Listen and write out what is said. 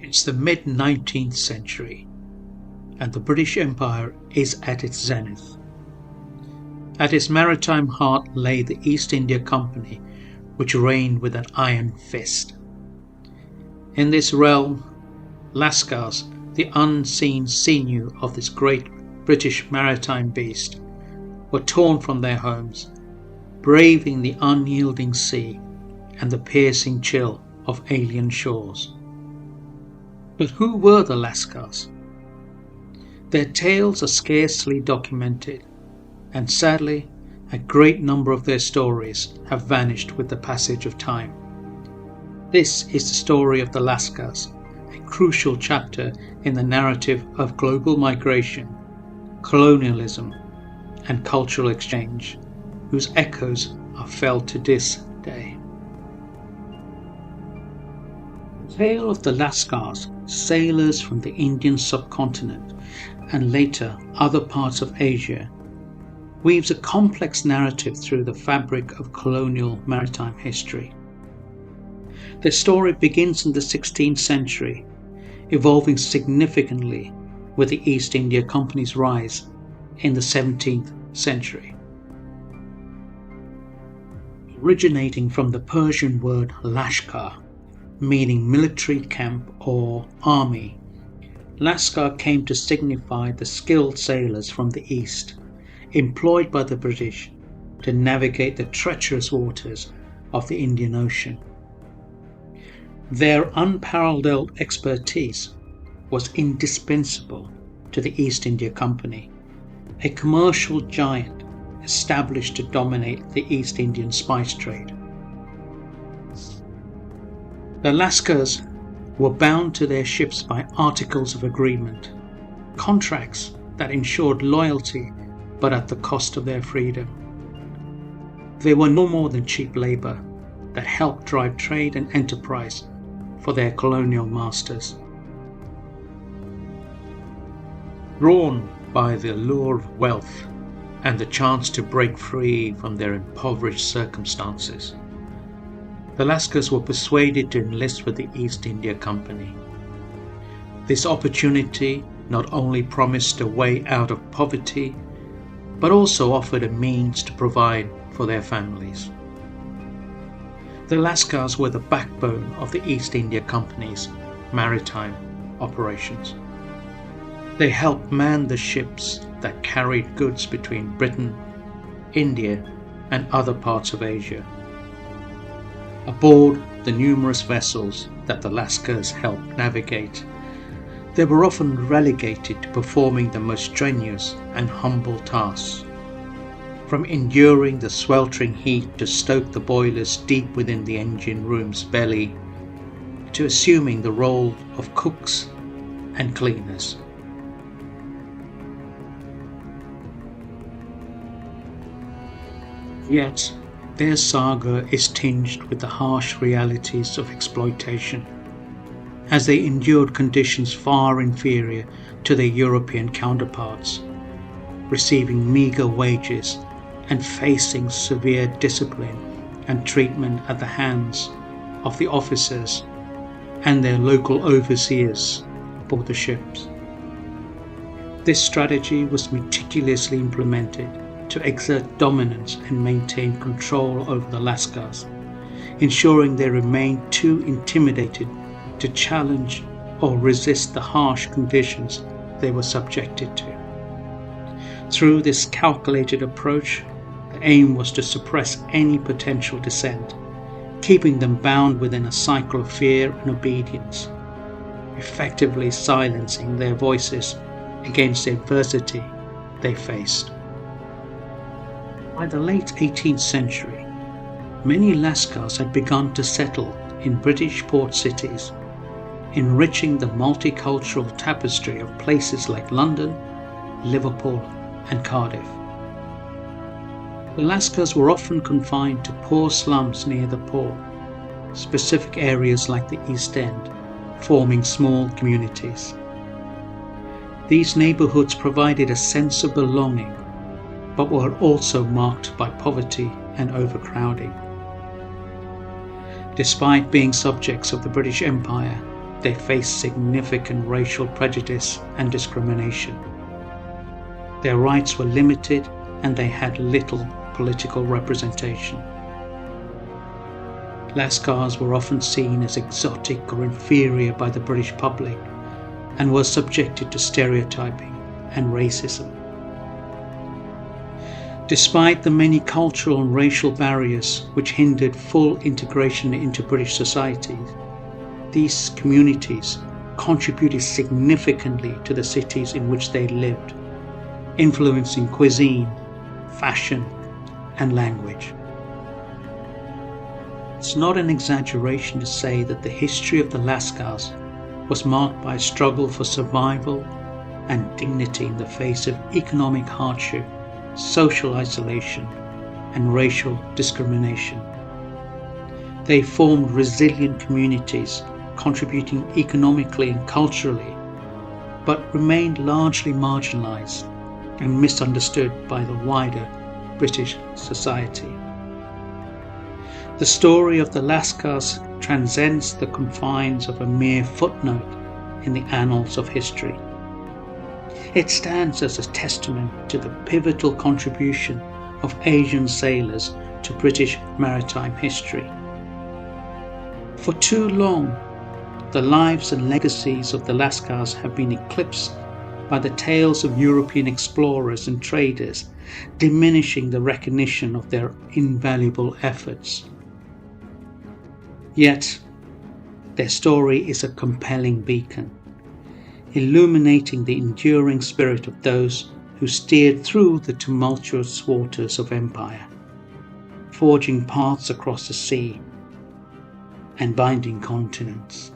It's the mid-19th century, and the British Empire is at its zenith. At its maritime heart lay the East India Company, which reigned with an iron fist. In this realm, Lascars, the unseen sinew of this great British maritime beast, were torn from their homes, braving the unyielding sea and the piercing chill of alien shores. But who were the Lascars? Their tales are scarcely documented, and sadly, a great number of their stories have vanished with the passage of time. This is the story of the Lascars, a crucial chapter in the narrative of global migration, colonialism, and cultural exchange, whose echoes are felt to this day. The tale of the Lascars, sailors from the Indian subcontinent and later other parts of Asia, weaves a complex narrative through the fabric of colonial maritime history. Their story begins in the 16th century, evolving significantly with the East India Company's rise in the 17th century. Originating from the Persian word Lashkar, meaning military camp or army, Lascar came to signify the skilled sailors from the East, employed by the British to navigate the treacherous waters of the Indian Ocean. Their unparalleled expertise was indispensable to the East India Company, a commercial giant established to dominate the East Indian spice trade. The Lascars were bound to their ships by articles of agreement, contracts that ensured loyalty but at the cost of their freedom. They were no more than cheap labour that helped drive trade and enterprise for their colonial masters. Drawn by the allure of wealth and the chance to break free from their impoverished circumstances, the Lascars were persuaded to enlist with the East India Company. This opportunity not only promised a way out of poverty, but also offered a means to provide for their families. The Lascars were the backbone of the East India Company's maritime operations. They helped man the ships that carried goods between Britain, India, and other parts of Asia. Aboard the numerous vessels that the Lascars helped navigate, they were often relegated to performing the most strenuous and humble tasks, from enduring the sweltering heat to stoke the boilers deep within the engine room's belly, to assuming the role of cooks and cleaners. Yet, their saga is tinged with the harsh realities of exploitation, as they endured conditions far inferior to their European counterparts, receiving meagre wages and facing severe discipline and treatment at the hands of the officers and their local overseers aboard the ships. This strategy was meticulously implemented to exert dominance and maintain control over the Lascars, ensuring they remained too intimidated to challenge or resist the harsh conditions they were subjected to. Through this calculated approach, the aim was to suppress any potential dissent, keeping them bound within a cycle of fear and obedience, effectively silencing their voices against the adversity they faced. By the late 18th century, many Lascars had begun to settle in British port cities, enriching the multicultural tapestry of places like London, Liverpool, and Cardiff. The Lascars were often confined to poor slums near the port, specific areas like the East End, forming small communities. These neighbourhoods provided a sense of belonging, but were also marked by poverty and overcrowding. Despite being subjects of the British Empire, they faced significant racial prejudice and discrimination. Their rights were limited and they had little political representation. Lascars were often seen as exotic or inferior by the British public and were subjected to stereotyping and racism. Despite the many cultural and racial barriers which hindered full integration into British society, these communities contributed significantly to the cities in which they lived, influencing cuisine, fashion, and language. It's not an exaggeration to say that the history of the Lascars was marked by a struggle for survival and dignity in the face of economic hardship, social isolation, and racial discrimination. They formed resilient communities, contributing economically and culturally, but remained largely marginalized and misunderstood by the wider British society. The story of the Lascars transcends the confines of a mere footnote in the annals of history. It stands as a testament to the pivotal contribution of Asian sailors to British maritime history. For too long, the lives and legacies of the Lascars have been eclipsed by the tales of European explorers and traders, diminishing the recognition of their invaluable efforts. Yet, their story is a compelling beacon, illuminating the enduring spirit of those who steered through the tumultuous waters of empire, forging paths across the sea and binding continents.